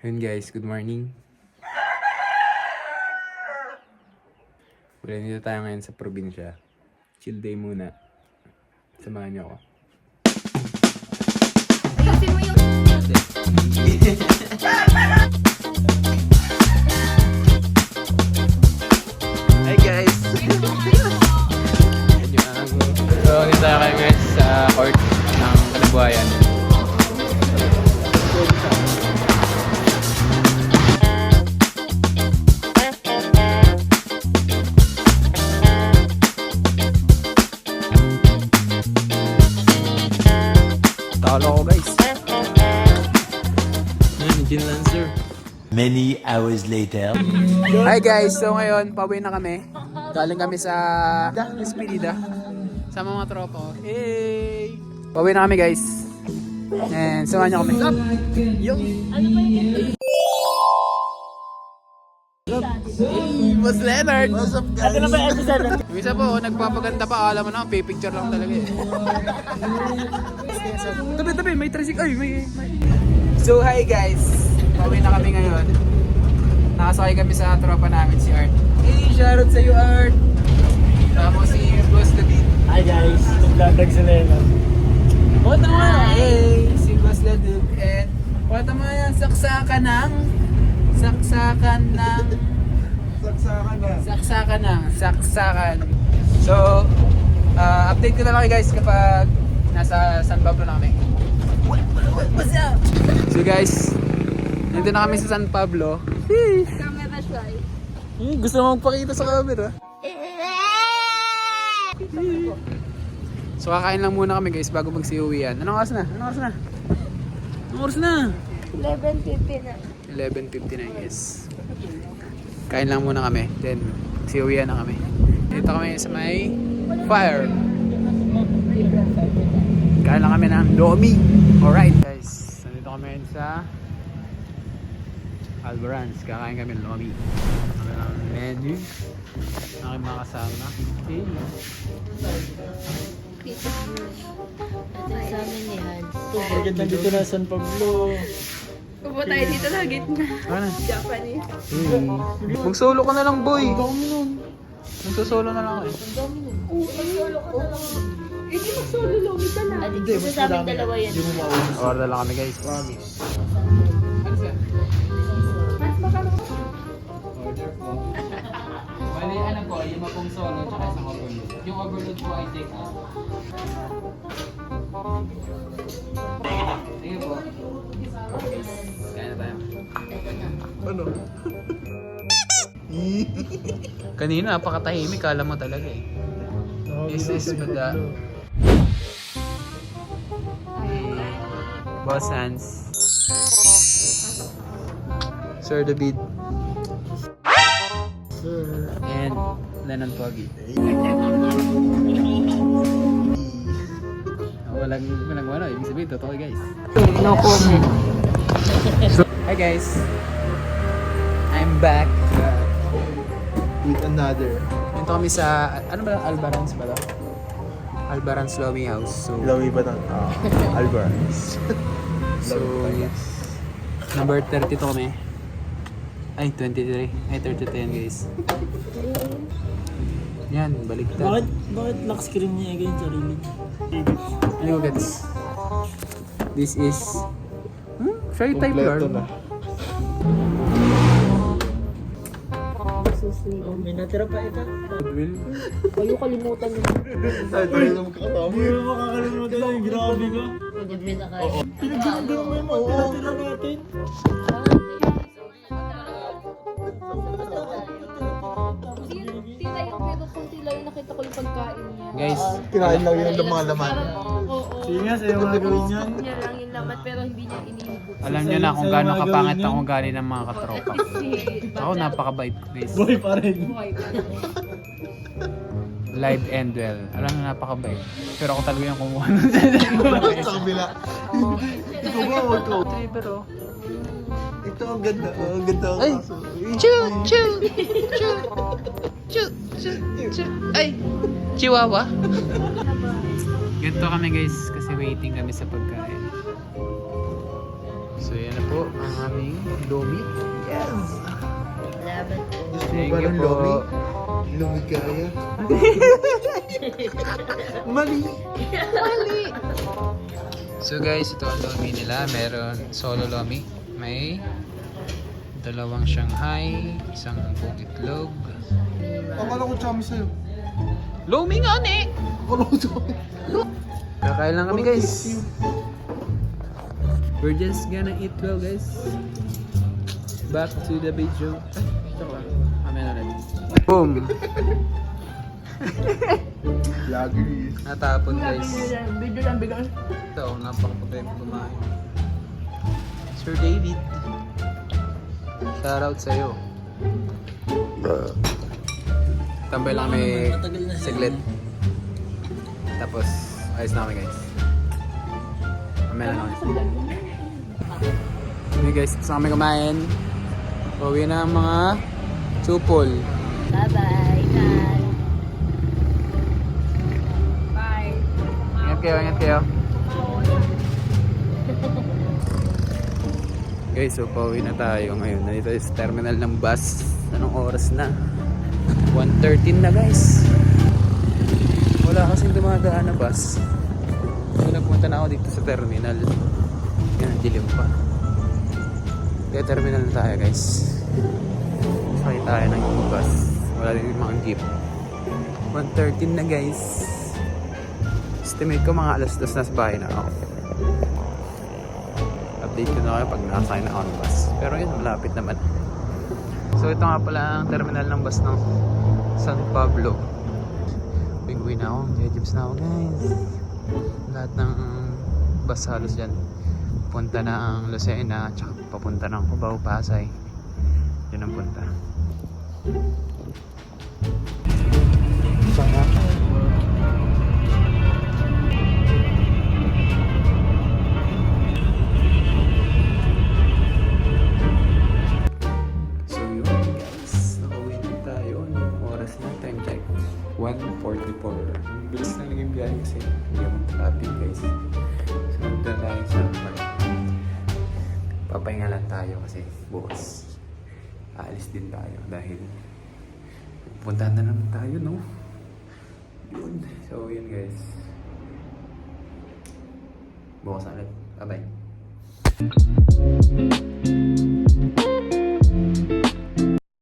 Yun guys, good morning. Wala dito tayo ngayon sa probinsya. Chill day muna. Samahan niyo ako. Ayusin mo yung... Hi guys! So, dito tayo kayo guys sa court ng Kalabuhayan. Talo ko guys. Engine Lancer. Many hours later. Hi guys! So ngayon, pauwi na kami. Galing kami sa Despedida. Sama mga tropa ko. Hey! Pauwi na kami guys. And samahan niyo kami. Up! Yo! Ano ba yun? Hey! Boss Leonard! What's up guys? Ano na ba yung episode? Yung isa po, nagpapaganda pa. Alam mo na, picture lang talaga eh. Tabi, may tricycle. Ay, may... So hi guys! Pauwi na kami ngayon. Nakasakay kami sa tropa namin, si Art. Hey! Shoutout sa iyo, Art! Tapos si Boss David. Hi guys, nagladag sila yun. Wata mo yan! Hey! Si Boss David. And wata mo yan, saksakan ng... So, update ko na lang kayo guys kapag nasa San Pablo na kami. What's up? So guys, nandito na kami sa San Pablo. Camera shy. Gusto mo magpakita sa camera? So kakain lang muna kami guys bago magsiuwian. Anong oras na? Anong oras na? 11:50 na. 11:59 guys. Kain lang muna kami. Then magsiuwian na kami. Dito kami sa may fire. Kain lang kami ng Lomi. Alright guys. Nandito kami sa Albarans. Kakain kami ng Lomi. Kami ng menu. Aking mga kasama. Okay. Ito sa amin ni Hans. Porket nandito na San Pablo. Upo tayo dito sa gitna. Ano? Japanese. Mag-solo ka na lang boy. Mag-solo na lang eh. Oo, mag-solo ka na lang. Hindi mag-solo lomi ka na. Dito sa amin dalawa yan. Order lang kami guys. Ano siya? Mas baka Order po. Bali, ano po, yung mapong solo tsaka isang overload. Yung overload po ay take out. Sige po. Kaya na tayo. Ano? Kanina, napakatahimik. Kala mo talaga eh. This is the... Boss Hans. Sir David. And Lennon Pogi. Walang ano, ibig sabihin, totoo guys. no comment. Hi guys. I'm back. With another. Dito kami sa, ano ba, Albarans ba to? Albarans Lomi House. So, Lawi ba ng Alvarez? so number 32 kami. Ay, 23. Ay, 32 yan guys. Yan, baliktad. Bakit lock screen niya again sa sarili? Ano ko gets? This is... Shy type girl. Oh, may natira pa ito. Goodwill. Ayaw kalimutan mo. Ay, tayo lang makakatawa. Hindi mo makakalimutan na yung grabe ka. Hindi pinakain. Pinagdinagdinag mo yun. Oo, natira natin. Tila yung pero kung tila yung nakita ko yung pagkain niya. Guys, Kinain lang yun ng mga laman. Oo. Sige nga, sa'yo mga gawin yan. Niya lang yung lamat pero hindi niya inihibot. alam nyo na kung gaano kapangit ang ugali ng mga katropa. Ako, napakabait guys. Boy pa rin. Live and well. Alam nyo, napakabait. Pero ako talaga yung kumuha nun. Sa kabila. Ikaw ba o ito? Pero... Ito ang ganda. Ang ganda ang Ay! kaso. Chu! Ay! Chihuahua? Ganito kami guys kasi waiting kami sa pagkain. So yan na po ang aming Lomi. Yes! Laban po. Gusto mo Thank ba you ng po. lomi? Lumigaya. Mali. So guys, ito ang Lomi nila. Meron solo Lomi. May dalawang Shanghai, isang buong itlog. Akala ko chami sa'yo. Lomi nga ni! Akala ko chami. Kakain lang kami guys. We're just gonna eat well guys. Back to the video. Ay, ito lang. Amen na rin. Boom! Lagi. Natapon guys. Video lang bigay. Ito, napakapagay ko kumain. Sir David. Shoutout sa'yo. Tambay lang may siglit. Tapos, ayos na kami guys. Amen na kami. Okay guys, gusto kami kumain. Pauwi na ang mga chupol. Bye-bye. Ingat. Bye. Ingat kayo, ingat kayo. Guys, so pauwi na tayo ngayon. Nandito is terminal ng bus. Anong oras na? 1:13 na guys. Wala kasing dumadaan na bus. Kaya napunta na ako dito sa terminal. Yan, dilim pa. Kaya terminal na tayo guys. Sakay tayo ng yung bus. Wala din yung mga jeep. 1:13 na guys. Estimate ko mga alas 2 na sa bahay na ako. Update ko na kayo pag nakasakay na ako ng bus. Pero yun, malapit naman. So ito nga pala ang terminal ng bus ng San Pablo. Uwi na ako. Jejibs na ako guys. Lahat ng bus halos dyan. Punta na ang Lucena at saka papunta ng Cubao, Pasay. Yun ang punta. Saan nga? So yun guys, nakauwi na tayo. Anong oras na? Time check. 1:44. Ang bilis na naging biyahe kasi hindi naman traffic guys. So nandun tayo sa park. Papahinga lang tayo kasi bukas aalis din tayo dahil puntahan na naman tayo, no? Yun. So yun guys. Bukas na ulit. Bye bye.